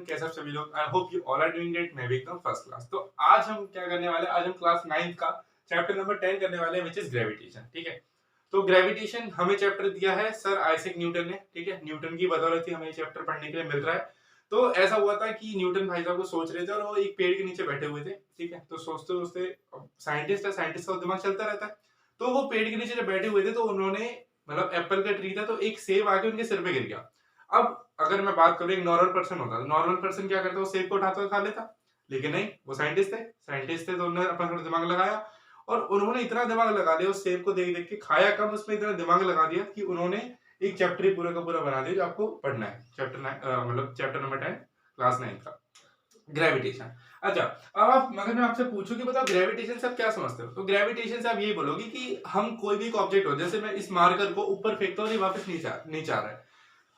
Everyone, कैसे आप सभी लोग। I hope you all are doing great. मैं भी एकदम फर्स्ट क्लास। तो आज हम क्या करने वाले हैं, आज हम क्लास 9 का चैप्टर नंबर 10 करने वाले हैं, विच इज ग्रेविटेशन। ठीक है, तो ग्रेविटेशन हमें चैप्टर दिया है सर आइजैक न्यूटन ने। ठीक है, न्यूटन की बदौलत ही हमें चैप्टर पढ़ने के लिए मिल रहा है। तो ऐसा हुआ था कि न्यूटन भाई साहब को सोच रहे थे और वो एक पेड़ के नीचे बैठे हुए थे। ठीक है, तो सोचते सोचते, साइंटिस्ट है, साइंटिस्ट का दिमाग चलता रहता है। तो वो पेड़ के नीचे जब बैठे हुए थे तो उन्होंने, मतलब एप्पल का ट्री था, तो एक सेब आके उनके सिर पे गिर गया। अब अगर मैं बात करूं, एक नॉर्मल पर्सन होता तो नॉर्मल पर्सन क्या करता, वो सेब को उठाता खा लेता। लेकिन नहीं, वो साइंटिस्ट थे तो उन्होंने अपना थोड़ा दिमाग लगाया और उन्होंने इतना दिमाग लगा लिया उस सेब को देख देख के, खाया कम, उसमें इतना दिमाग लगा दिया कि उन्होंने एक चैप्टर ही पूरा का पूरा बना दिया जो आपको पढ़ना है। चैप्टर 9, मतलब चैप्टर नंबर 10 क्लास 9 का ग्रेविटेशन। अच्छा, अब आप, अगर मैं आपसे पूछूं कि बताओ ग्रेविटेशन से आप क्या समझते हो, तो ग्रेविटेशन से आप ये बोलोगे कि हम कोई भी एक ऑब्जेक्ट हो, जैसे मैं इस मार्कर को ऊपर फेंकता हूँ, ये वापस नीचे आ रहा है।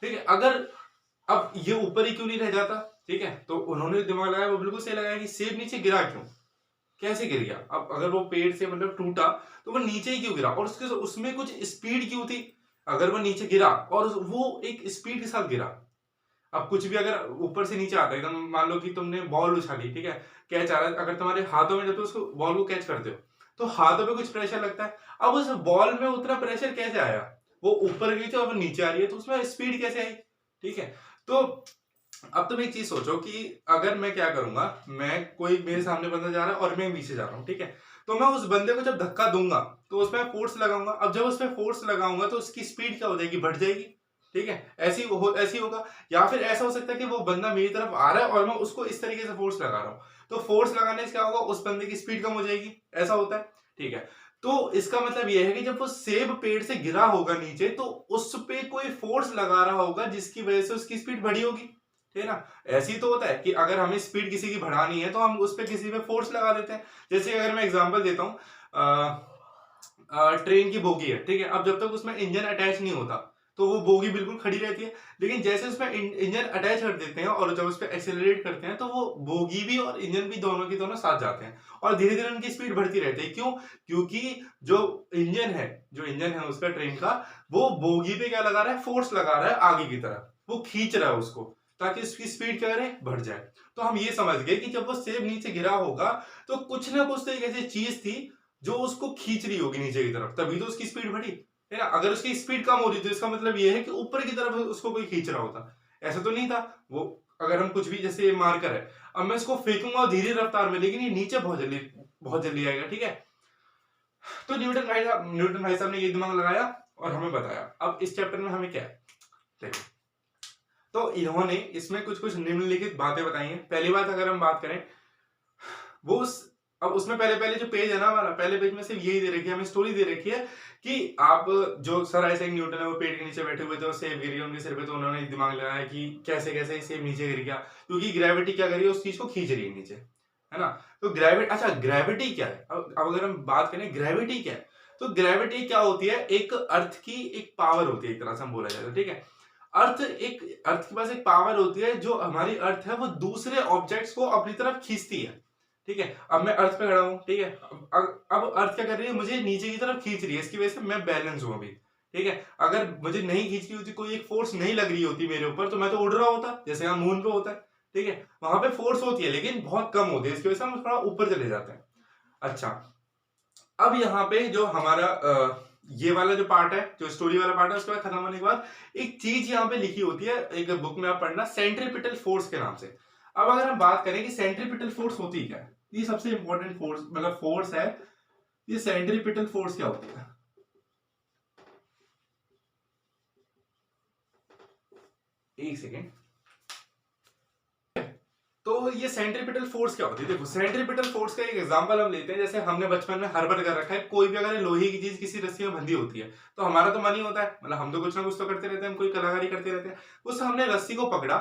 ठीक है, अगर अब ये ऊपर ही क्यों नहीं रह जाता। ठीक है, तो उन्होंने दिमाग लगाया, वो बिल्कुल सही लगाया कि सेब नीचे गिरा क्यों, कैसे गिर गया। अब अगर वो पेड़ से मतलब टूटा तो वो नीचे ही क्यों गिरा, और उसके उसमें कुछ स्पीड क्यों थी। अगर वो नीचे गिरा और वो एक स्पीड के साथ गिरा, अब कुछ भी अगर ऊपर से नीचे आता है एकदम, मान लो कि तुमने बॉल उछाली, ठीक है, कैच आ रहा है, अगर तुम्हारे हाथों में जब तुम उसको बॉल को कैच करते हो तो हाथों पे कुछ प्रेशर लगता है। अब उस बॉल में उतना प्रेशर कैसे आया, वो ऊपर गई थी और वो नीचे आ रही है, तो उसमें स्पीड कैसे आई। ठीक है, तो अब तुम एक चीज सोचो कि अगर मैं क्या करूंगा, मैं, कोई मेरे सामने बंदा जा रहा है और मैं पीछे जा रहा हूँ, ठीक है, तो मैं उस बंदे को जब धक्का दूंगा तो उसमें फोर्स लगाऊंगा। अब जब उसमें फोर्स लगाऊंगा तो उसकी स्पीड क्या हो जाएगी, बढ़ जाएगी। ठीक है, ऐसी होगा। या फिर ऐसा हो सकता है कि वो बंदा मेरी तरफ आ रहा है और मैं उसको इस तरीके से फोर्स लगा रहा हूँ, तो फोर्स लगाने से क्या होगा, उस बंदे की स्पीड कम हो जाएगी। ऐसा होता है। ठीक है, तो इसका मतलब यह है कि जब वो सेब पेड़ से गिरा होगा नीचे, तो उस पे कोई फोर्स लगा रहा होगा जिसकी वजह से उसकी स्पीड बढ़ी होगी। ठीक है ना। ऐसे ही तो होता है कि अगर हमें स्पीड किसी की बढ़ानी है तो हम उस पर किसी पे फोर्स लगा देते हैं। जैसे अगर मैं एग्जांपल देता हूँ, ट्रेन की बोगी है, ठीक है, अब जब तक उसमें इंजन अटैच नहीं होता तो वो बोगी बिल्कुल खड़ी रहती है। लेकिन जैसे उसमें इंजन अटैच कर देते हैं और जब उस पर एक्सेलरेट करते हैं तो वो बोगी भी और इंजन भी दोनों की दोनों साथ जाते हैं और धीरे धीरे उनकी स्पीड बढ़ती रहती है। क्यों? क्योंकि जो इंजन है उसका ट्रेन का, वो बोगी पे क्या लगा रहा है, फोर्स लगा रहा है आगे की तरफ, वो खींच रहा है उसको, ताकि उसकी स्पीड क्या करे, बढ़ जाए। तो हम ये समझ गए कि जब वो सेब नीचे गिरा होगा तो कुछ ना कुछ तो एक ऐसी चीज थी जो उसको खींच रही होगी नीचे की तरफ, तभी तो उसकी स्पीड बढ़ी। है ना। अगर उसकी स्पीड कम होती तो इसका मतलब ये है कि ऊपर की तरफ उसको कोई खींच रहा होता। ऐसा तो नहीं था वो। अगर हम कुछ भी, जैसे ये मार्कर है, अब मैं इसको फेंकूंगा धीरे रफ्तार में, लेकिन ये नीचे बहुत जल्दी आएगा। ठीक है, तो न्यूटन भाई साहब ने ये दिमाग लगाया और हमें बताया। अब इस चैप्टर में हमें क्या है, देखो, तो इन्होंने इसमें कुछ कुछ निम्नलिखित बातें बताई हैं। पहली बात अगर हम बात करें, वो अब उसमें पहले पहले जो पेज है ना हमारा, पहले पेज में सिर्फ यही दे रखी है, हमें स्टोरी दे रखी है कि आप, जो सर आइजैक न्यूटन है, वो पेड़ के नीचे बैठे हुए थे और सेब गिर गया उनके सिर पे, तो उन्होंने दिमाग लगाया कि कैसे कैसे सेब नीचे गिर गया, क्योंकि ग्रेविटी क्या करी है, उस चीज को खींच रही है नीचे। है ना। तो ग्रेविटी क्या है, अब अगर हम बात करें ग्रेविटी क्या है, तो ग्रेविटी क्या होती है, एक अर्थ की एक पावर होती है, एक तरह से हम बोला जाता है। ठीक है, अर्थ के पास एक पावर होती है, जो हमारी अर्थ है वो दूसरे ऑब्जेक्ट्स को अपनी तरफ खींचती है। ठीक है, अब मैं अर्थ पे खड़ा हूं, ठीक है, अब अर्थ क्या कर रही है, मुझे नीचे की तरफ खींच रही है, इसकी वजह से मैं बैलेंस हूं अभी। ठीक है, अगर मुझे नहीं खींच रही होती, कोई एक फोर्स नहीं लग रही होती मेरे ऊपर, तो मैं तो उड़ रहा होता, जैसे यहाँ मून पे होता है। ठीक है, वहां पे फोर्स होती है लेकिन बहुत कम होती है, इसकी वजह से हम थोड़ा ऊपर चले जाते हैं। अच्छा, अब यहाँ पे जो हमारा ये वाला जो पार्ट है, जो स्टोरी वाला पार्ट है, उसके बाद खत्म होने के बाद एक चीज यहाँ पे लिखी होती है, एक बुक में आप पढ़ना, सेंट्रीपिटल फोर्स के नाम से। अब अगर हम बात करें कि सेंट्रीपिटल फोर्स होती क्या है, ये सबसे इंपॉर्टेंट फोर्स, मतलब फोर्स है, ये सेंट्रीपिटल फोर्स क्या होती है, एक सेकेंड। तो ये सेंट्रीपिटल फोर्स क्या होती है, देखो, सेंट्रीपिटल फोर्स का एक एग्जांपल हम लेते हैं, जैसे हमने बचपन में हर बार कर रखा है, कोई भी अगर लोहे की चीज किसी रस्सी में बंधी होती है तो हमारा तो मन ही होता है, मतलब हम तो कुछ ना कुछ तो करते रहते हैं, हम कोई कलाकारी करते रहते हैं। उस हमने रस्सी को पकड़ा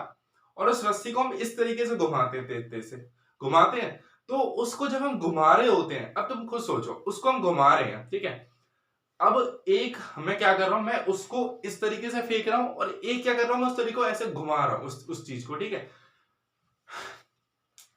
और उस रस्सी को हम इस तरीके से घुमाते हैं, तेज तेज से घुमाते हैं। तो उसको जब हम घुमा रहे होते हैं, अब तुम खुद सोचो, उसको हम घुमा रहे हैं, ठीक है, अब एक मैं क्या कर रहा हूं, मैं उसको इस तरीके से फेंक रहा हूं और एक क्या कर रहा हूं, मैं उस तरीके को ऐसे घुमा रहा हूं, उस चीज को। ठीक है,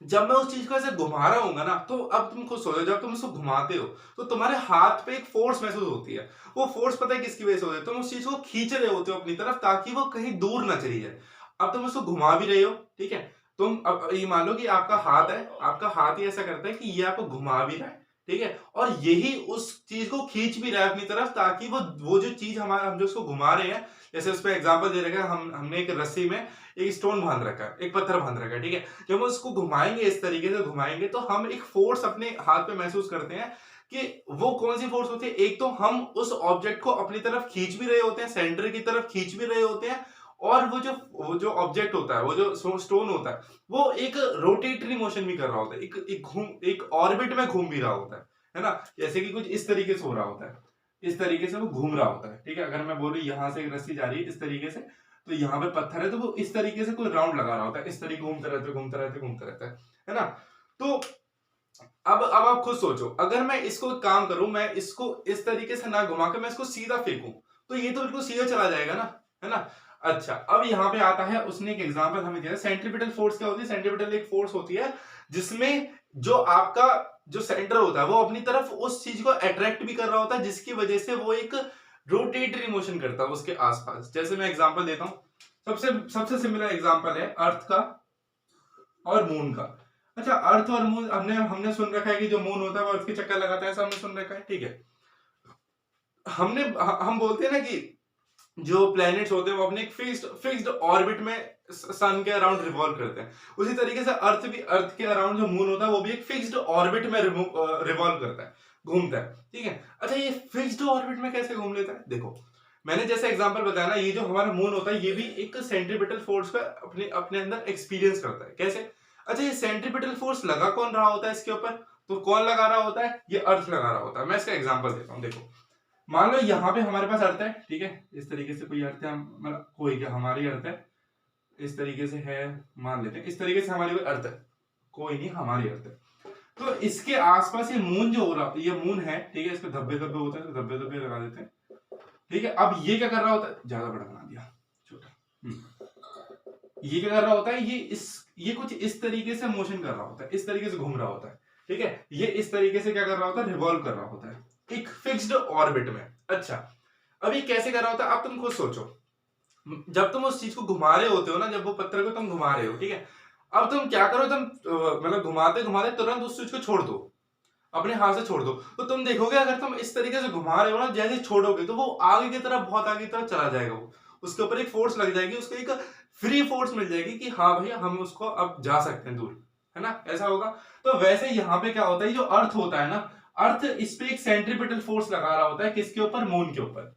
जब मैं उस चीज को ऐसे घुमा रहा हूंगा ना, तो अब तुम खुद सोचो, जब तुम उसको घुमाते हो तो तुम्हारे हाथ पे एक फोर्स महसूस होती है। वो फोर्स पता है किसकी वजह से होती है, तुम उस चीज को खींच रहे होते हो अपनी तरफ ताकि वो कहीं दूर ना चली जाए। अब तुम उसको घुमा भी रहे हो, ठीक है, तुम अब ये मान लो कि आपका हाथ है, आपका हाथ ही ऐसा करता है कि ये आपको घुमा भी रहा है, ठीक है, और यही उस चीज को खींच भी रहा है अपनी तरफ, ताकि वो जो चीज हमारा हम जो उसको घुमा रहे हैं, जैसे उस पर एग्जाम्पल दे रखा है, हमने एक रस्सी में एक स्टोन बांध रखा है, एक पत्थर बांध रखा है, ठीक है, जब हम उसको घुमाएंगे, इस तरीके से घुमाएंगे, तो हम एक फोर्स अपने हाथ पे महसूस करते हैं कि वो कौन सी फोर्स होती है। एक तो हम उस ऑब्जेक्ट को अपनी तरफ खींच भी रहे होते हैं, सेंटर की तरफ खींच भी रहे होते हैं, और वो जो ऑब्जेक्ट होता है, वो जो स्टोन होता है, वो एक रोटेटरी मोशन भी कर रहा होता है, एक ऑर्बिट में घूम भी रहा होता है ना, जैसे कि कुछ इस तरीके से हो रहा होता है, इस तरीके से वो घूम रहा होता है, ठीक है। अगर मैं बोलूं यहां से एक रस्सी जा रही है इस तरीके से, तो यहाँ पे पत्थर है, तो वो इस तरीके से कोई राउंड लगा रहा होता है, इस तरीके घूमता रहता है, घूमता रहता है, घूमता रहता है ना। तो अब आप खुद सोचो, अगर मैं इसको काम करूं, मैं इसको इस तरीके से ना घुमा के मैं इसको सीधा फेंकूं, तो ये तो बिल्कुल सीधा चला जाएगा ना, है ना। अच्छा, अब यहाँ पे आता है, उसने एक एग्जांपल हमें दिया, सेंट्रीपिटल फोर्स क्या होती है। सेंट्रीपिटल एक फोर्स होती है जिसमें जो आपका जो सेंटर होता है वो अपनी तरफ उस चीज को अट्रैक्ट भी कर रहा होता है, जिसकी वजह से वो एक रोटेटरी मोशन करता है उसके आसपास। जैसे मैं एग्जांपल देता हूं, सबसे सबसे सिमिलर एग्जांपल है अर्थ का और मून का। अच्छा, अर्थ और मून हमने हमने सुन रखा है कि जो मून होता है वो अर्थ के चक्कर लगाता है, ऐसा हमने सुन रखा है, ठीक है। हम बोलते हैं ना कि जो प्लैनेट्स होते हैं वो अपने एक फिक्स्ड ऑर्बिट में सन के अराउंड रिवॉल्व करते हैं। उसी तरीके से अर्थ भी, अर्थ के अराउंड जो मून होता है वो भी एक फिक्स्ड ऑर्बिट में रिवॉल्व करता है, घूमता है, ठीक है। अच्छा, ये फिक्स्ड ऑर्बिट में कैसे घूम लेता है? देखो, मैंने जैसे एग्जांपल बताया ना, ये जो हमारा मून होता है ये भी एक सेंट्रीपिटल फोर्स का अपने अपने अंदर एक्सपीरियंस करता है। कैसे? अच्छा, ये सेंट्रीपिटल फोर्स लगा कौन रहा होता है इसके ऊपर? तो कौन लगा रहा होता है? ये अर्थ लगा रहा होता है। मैं इसका एग्जांपल देता हूं, देखो, मान लो यहाँ पे हमारे पास अर्थ है, ठीक है, इस तरीके से कोई अर्थ है, मतलब कोई क्या, हमारी अर्थ है, इस तरीके से है, मान लेते हैं इस तरीके से हमारी कोई अर्थ है, कोई नहीं, हमारी अर्थ है। तो इसके आसपास ये मून जो हो रहा, ये मून है, ठीक है, इसके धब्बे धब्बे होते हैं, तो धब्बे धब्बे लगा देते हैं, ठीक है। अब ये क्या कर रहा होता है, ज्यादा बड़ा बना दिया, छोटा। ये क्या कर रहा होता है, ये कुछ इस तरीके से मोशन कर रहा होता है, इस तरीके से घूम रहा होता है, ठीक है। ये इस तरीके से क्या कर रहा होता है, रिवॉल्व कर रहा होता है एक फिक्स्ड ऑर्बिट में। अच्छा, अब ये कैसे कर रहा होता है, अब तुम खुद सोचो, जब तुम उस चीज को घुमा रहे होते हो ना, जब वो पत्थर को तुम घुमा रहे हो, ठीक है, अब तुम क्या करो, तुम मतलब घुमाते घुमाते तुरंत उस चीज को छोड़ दो, अपने हाथ से छोड़ दो, तो तुम देखोगे अगर तुम इस तरीके से घुमा रहे हो ना, जैसे छोड़ोगे तो वो आगे की तरफ, बहुत आगे की तरफ चला जाएगा, वो उसके ऊपर एक फोर्स लग जाएगी, उसको एक फ्री फोर्स मिल जाएगी कि हाँ भैया हम उसको अब जा सकते हैं दूर, है ना, ऐसा होगा। तो वैसे यहाँ पे क्या होता है, जो अर्थ होता है ना, अर्थ इस पे एक सेंट्रीपिटल फोर्स लगा रहा होता है, किसके ऊपर, मून के ऊपर,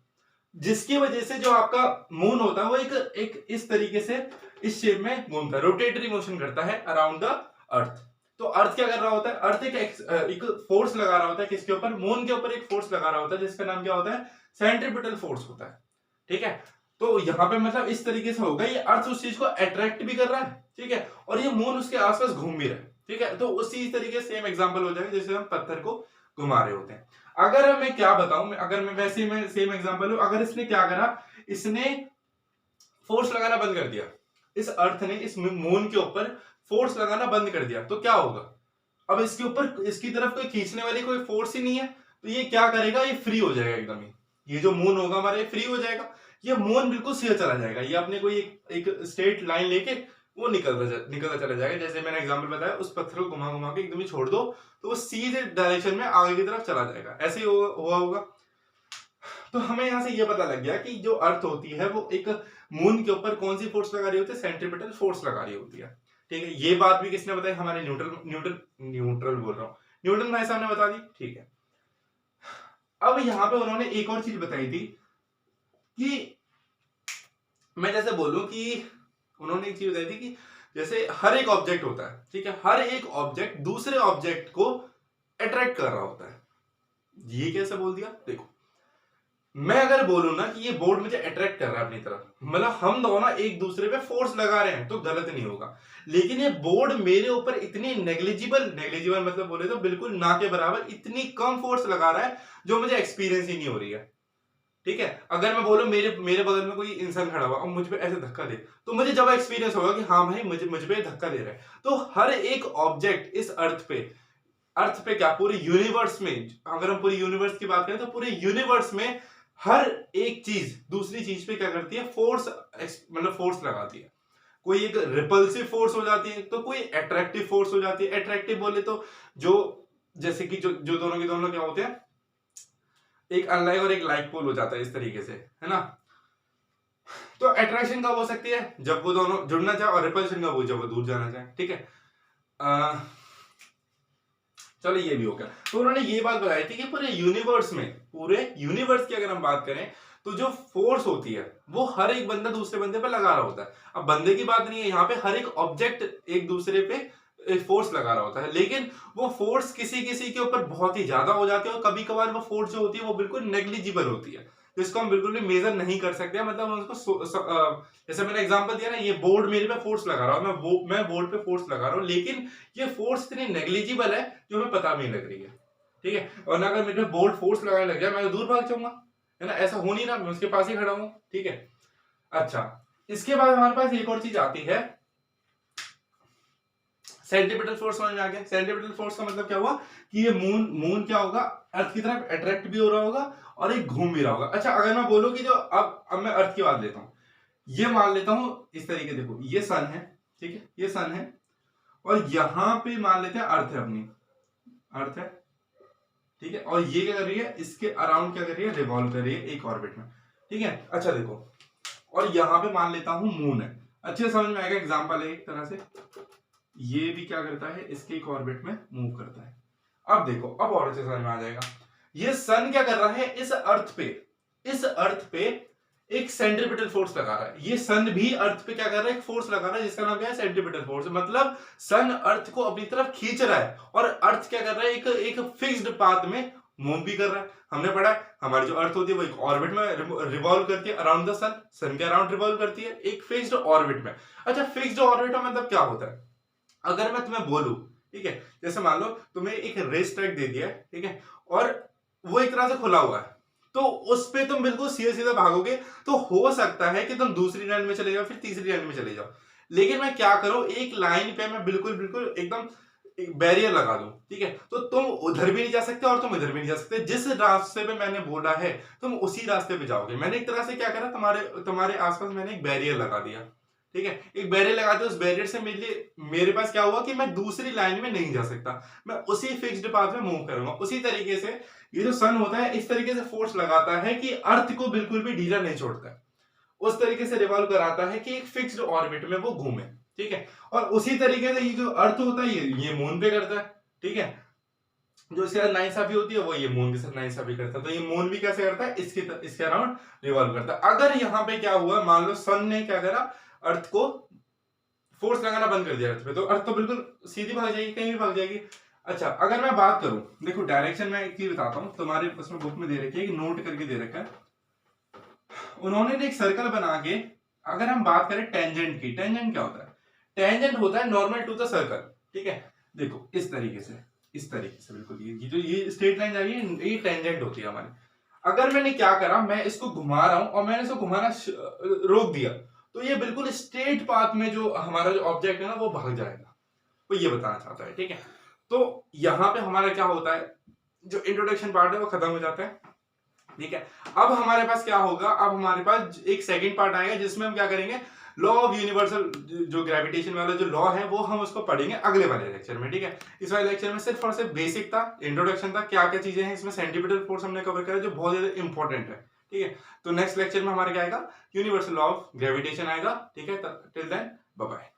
जिसकी वजह से जो आपका मून होता है वो एक इस तरीके से इस शेप में घूमता है, रोटेटरी मोशन करता है अराउंड द अर्थ। तो अर्थ क्या कर रहा होता है, अर्थ एक फोर्स लगा रहा होता है, किसके ऊपर, मून के ऊपर एक फोर्स लगा रहा होता है, जिसका नाम क्या होता है, सेंट्रीपिटल फोर्स होता है, ठीक है। तो यहाँ पे मतलब इस तरीके से होगा, ये अर्थ उस चीज को अट्रैक्ट भी कर रहा है, ठीक है, और ये मून उसके आसपास घूम भी रहा है, ठीक है। तो उसी तरीके से सेम एग्जांपल हो जाएगा जैसे हम पत्थर को घुमा रहे होते हैं। अगर मैं क्या बताऊं, अगर मैं वैसे मैं सेम एग्जांपल हूं, अगर इसने क्या करा, इसने फोर्स लगाना बंद कर दिया, इस अर्थ ने इस मून के ऊपर फोर्स लगाना बंद कर दिया, तो क्या होगा, अब इसके ऊपर इसकी तरफ कोई खींचने वाली कोई फोर्स ही नहीं है, तो ये क्या करेगा, ये फ्री हो जाएगा एकदम ही, ये जो मून होगा हमारा ये फ्री हो जाएगा, ये मून बिल्कुल सीधा चला जाएगा, ये अपने कोई एक स्ट्रेट लाइन लेके वो निकलता चला जाएगा। जैसे मैंने एग्जांपल बताया, उस पत्थर को घुमा घुमा के एकदम ही छोड़ दो तो वो सीधे डायरेक्शन में आगे की तरफ चला जाएगा, ऐसे ही हुआ होगा। तो हमें यहां से ये पता लग गया कि जो अर्थ होती है वो एक मून के ऊपर कौन सी फोर्स लगा रही होती है, सेंट्रीपिटल फोर्स लगा रही होती है, ठीक है। ये बात भी किसने बताई, हमारे न्यूटन बोल रहा हूं, न्यूटन भाई साहब ने बता दी, ठीक है। अब यहां पे उन्होंने एक और चीज बताई थी कि मैं जैसे बोलूं कि उन्होंने एक चीज बताई थी कि जैसे हर एक ऑब्जेक्ट होता है, ठीक है, हर एक ऑब्जेक्ट दूसरे ऑब्जेक्ट को अट्रैक्ट कर रहा होता है। ये कैसे बोल दिया, देखो, मैं अगर बोलूं ना कि ये बोर्ड मुझे अट्रैक्ट कर रहा है अपनी तरफ, मतलब हम दोनों एक दूसरे पे फोर्स लगा रहे हैं, तो गलत नहीं होगा। लेकिन ये बोर्ड मेरे ऊपर इतनी नेग्लिजिबल मतलब बोले तो बिल्कुल ना के बराबर, इतनी कम फोर्स लगा रहा है जो मुझे एक्सपीरियंस ही नहीं हो रही है, ठीक है। अगर मैं बोलूं मेरे बगल में कोई इंसान खड़ा हुआ और मुझ पे ऐसे धक्का दे, तो मुझे जब एक्सपीरियंस होगा कि हाँ भाई मुझ पे धक्का दे रहा है। तो हर एक ऑब्जेक्ट इस अर्थ पे क्या, पूरे यूनिवर्स में, अगर हम पूरी यूनिवर्स की बात करें तो पूरे यूनिवर्स में हर एक चीज दूसरी चीज पे क्या करती है, फोर्स, मतलब फोर्स लगाती है। कोई एक रिपल्सिव फोर्स हो जाती है, तो कोई अट्रैक्टिव फोर्स हो जाती है। अट्रैक्टिव बोले तो जो जैसे कि जो दोनों के दोनों क्या होते हैं, एक अनलाइक और एक लाइक पोल हो जाता है, इस तरीके से, है ना। तो अट्रैक्शन कब हो सकती है, जब वो दोनों जुड़ना चाहे, और रिपल्शन कब हो, जब वो दूर जाना चाहे, ठीक है। चलो ये भी हो गया। तो उन्होंने ये बात बताई थी कि पूरे यूनिवर्स की अगर हम बात करें तो जो फोर्स होती है वो हर एक बंदा दूसरे बंदे पे लगा रहा होता है। अब बंदे की बात नहीं है यहाँ पे, हर एक ऑब्जेक्ट एक दूसरे पे फोर्स लगा रहा होता है, लेकिन वो फोर्स किसी किसी के ऊपर बहुत ही ज्यादा हो जाती है, और कभी कभार वो फोर्स जो होती है वो बिल्कुल नेग्लिजिबल होती है, जिसको हम बिल्कुल भी मेजर नहीं कर सकते। मतलब हम उसको जैसे मैंने एग्जांपल दिया ना, ये बोर्ड मेरे पे फोर्स लगा रहा हूँ, मैं बोर्ड पे फोर्स लगा रहा हूँ, लेकिन ये फोर्स इतनी नेग्लिजिबल है जो हमें पता भी नहीं लग रही है, ठीक है। और अगर मेरे पे बोर्ड फोर्स लगाने लग जाए, मैं तो दूर भाग जाऊंगा, है ना, ऐसा हो नहीं रहा, मैं उसके पास ही खड़ा हूं, ठीक है। अच्छा, इसके बाद हमारे पास एक और चीज आती है, सेंट्रीपिटल फोर्स। समझ में आ गया? सेंट्रीपिटल फोर्स का मतलब क्या हुआ कि ये मून क्या होगा, अर्थ की तरफ अट्रैक्ट भी हो रहा होगा और एक घूम भी रहा होगा। अच्छा, अगर मैं बोलूं कि जो अब मैं अर्थ की बात लेता हूं, ये मान लेता हूं इस तरीके, देखो ये सन है, ठीक है, ये सन है, और यहां पे मान लेते हैं अर्थ है, अपनी अर्थ है, ठीक है, और ये क्या कर रही है, इसके अराउंड क्या कर रही है, रिवॉल्व कर रही है एक ऑर्बिट में, ठीक है। अच्छा देखो, और यहां पे मान लेता हूं मून है, अच्छे समझ में आएगा, एग्जांपल है एक तरह से, ये भी क्या करता है, इसके एक ऑर्बिट में मूव करता है। अब देखो, अब और अच्छे समझ में आ जाएगा, ये सन क्या कर रहा है, इस अर्थ पे एक सेंट्रीपिटल फोर्स लगा रहा है। ये सन भी अर्थ पे क्या कर रहा है, एक फोर्स लगा रहा है, जिसका नाम क्या है, सेंट्रीपिटल फोर्स। मतलब सन अर्थ को अपनी तरफ खींच रहा है, और अर्थ क्या कर रहा है, एक फिक्स्ड पाथ में मूव भी कर रहा है। हमने पढ़ा है हमारी जो अर्थ होती है वो एक ऑर्बिट में रिवॉल्व करती है अराउंड द सन के अराउंड रिवॉल्व करती है एक फिक्स्ड ऑर्बिट में। अच्छा, फिक्स्ड ऑर्बिट में मतलब क्या होता है, अगर मैं तुम्हें बोलूं, ठीक है, जैसे मान लो तुम्हें एक रेस ट्रैक दे दिया है, ठीक है, और वो एक तरह से खुला हुआ है, तो उस पे तुम बिल्कुल सीधे सीधे भागोगे, तो हो सकता है कि तुम दूसरी लाइन में चले जाओ, फिर तीसरी लाइन में चले जाओ। लेकिन मैं क्या करूं, एक लाइन पे मैं बिल्कुल बिल्कुल एकदम एक बैरियर लगा दूं, ठीक है, तो तुम उधर भी नहीं जा सकते और तुम इधर भी नहीं जा सकते। जिस रास्ते पे मैंने बोला है तुम उसी रास्ते पे जाओगे। मैंने एक तरह से क्या करा, तुम्हारे आसपास मैंने एक बैरियर लगा दिया, ठीक है, एक बैरियर लगा दिया। उस बैरियर से मेरे पास क्या हुआ कि मैं दूसरी लाइन में नहीं जा सकता, मैं उसी फिक्स्ड पाथ में मूव करूंगा। उसी तरीके से ये जो सन होता है इस तरीके से फोर्स लगाता है कि अर्थ को बिल्कुल भी ढीला नहीं छोड़ता है, उस तरीके से रिवॉल्व कराता है कि एक फिक्स्ड ऑर्बिट में वो घूमे, ठीक है। और उसी तरीके से ये जो अर्थ होता है ये मून पे करता है, ठीक है, जो इसके साथ नाइंसाफी होती है वो ये मून के साथ नाइंसाफी करता है। तो ये मून भी कैसे करता है, इसके अराउंड रिवॉल्व करता है। अगर यहाँ पे क्या हुआ, मान लो सन ने क्या करा, अर्थ को फोर्स लगाना बंद कर दिया अर्थ पे, तो अर्थ तो बिल्कुल सीधी भाग जाएगी, कहीं भी भाग जाएगी। अच्छा, अगर मैं बात करूं, देखो डायरेक्शन में एक चीज बताता हूं, तुम्हारे उसमें बुक में दे रखी है, नोट करके दे रखा है उन्होंने, एक सर्कल बना के, अगर हम बात करें टेंजेंट की, टेंजेंट क्या होता है, टेंजेंट होता है नॉर्मल टू द सर्कल, ठीक है। देखो इस तरीके से बिल्कुल ये जो ये स्ट्रेट लाइन जा रही है ये टेंजेंट होती है हमारी। अगर मैंने क्या करा, मैं इसको घुमा रहा हूं और मैंने इसको घुमाना रोक दिया, तो ये बिल्कुल स्ट्रेट पाथ में जो हमारा जो ऑब्जेक्ट है ना वो भाग जाएगा, वो ये बताना चाहता है, ठीक है। तो यहां पे हमारा क्या होता है, जो इंट्रोडक्शन पार्ट है वो खत्म हो जाता है, ठीक है। अब हमारे पास क्या होगा, अब हमारे पास एक सेकंड पार्ट आएगा जिसमें हम क्या करेंगे, लॉ ऑफ यूनिवर्सल जो ग्रेविटेशन वाला जो लॉ है वो हम उसको पढ़ेंगे अगले वाले लेक्चर में, ठीक है। इस वाले लेक्चर में सिर्फ और सिर्फ बेसिक था, इंट्रोडक्शन था, क्या क्या चीजें हैं इसमें, सेंट्रीपिटल फोर्स हमने कवर करा जो बहुत ज्यादा इंपॉर्टेंट है, ठीक है। तो नेक्स्ट लेक्चर में हमारा क्या आएगा, यूनिवर्सल लॉ ऑफ ग्रेविटेशन आएगा, ठीक है। Till then bye bye.